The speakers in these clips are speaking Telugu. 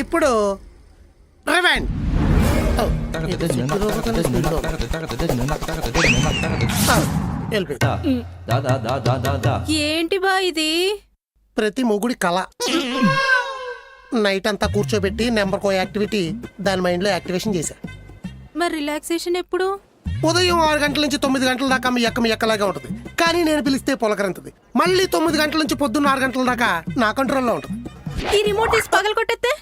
ఇప్పుడు రివైండ్. ఏంటి బా ఇది? ప్రతి మొగుడి కళ. నైట్ అంతా కూర్చోబెట్టి నెంబర్కో యాక్టివిటీ దాని మైండ్ లో యాక్టివేషన్ చేశా. మరి రిలాక్సేషన్ ఎప్పుడు? ఉదయం 6 గంటల నుంచి 9 గంటల దాకా మీ ఎక్కలాగా ఉంటుంది, కానీ నేను పిలిస్తే పొలకరంతది. మళ్ళీ 9 గంటల నుంచి పొద్దున్న 6 గంటల దాకా నా కంట్రోల్లో ఉంటుంది. ఈ రిమోట్ తీసి పగల కొట్టేస్తే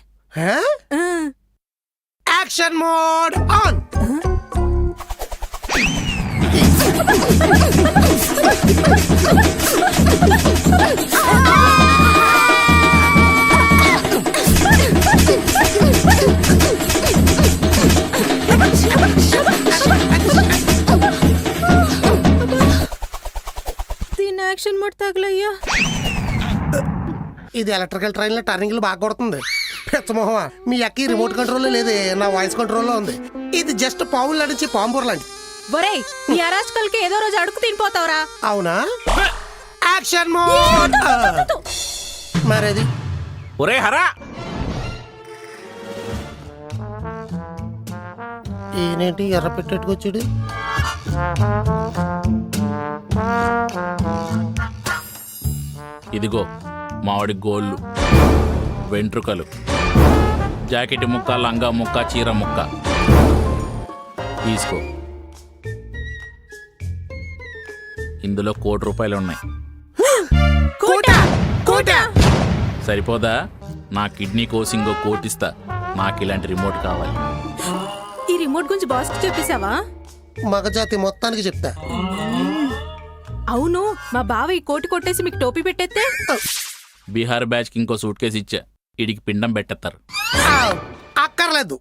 యాక్షన్ మోడ్ ఆన్. దీని యాక్షన్ మోడ్ తగలయ్యా. ఇది ఎలక్ట్రికల్ ట్రైన్ లో టర్నింగ్లు బాగా కొడుతుంది. పెచ్చమోహమా, మీ అక్క రిమోట్ కంట్రోల్లో లేదే, నా వాయిస్ కంట్రోల్లో ఉంది. ఇది జస్ట్ పావులు నడిచి పాంపూర్ లాంటి. ఒరేయ్, నీ అరాచకాలకి ఏదో రోజు అడుగు తినిపోతావురా. అవునా? Action mode. మరేది ఒరే హరా, ఈయనేంటి ఎర్ర పెట్టేట్టుకొచ్చాడు? ఇదిగో మామిడి గోళ్ళు, వెంట్రుకలు, జాకెట్ ముక్క, లంగా ముక్క, చీర ముక్క తీసుకో. ఇందులో ₹1,00,00,000 ఉన్నాయి. సరిపోదా? నా కిడ్నీ కోసింగ్ కోటిస్తా. నాకు ఇలాంటి రిమోట్ కావాలి. ఈ రిమోట్ గురించి బాస్ కి చెప్పేశావా? మగజాతి మొత్తానికి చెప్తా. అవును, మా బావ ఈ కోటి కొట్టేసి మీకు టోపీ పెట్టేస్తే బీహార్ బ్యాచ్ కి ఇంకో సూట్ కేసు ఇచ్చా, ఇడికి పిండం పెట్టేస్తారు. అక్కర్లేదు,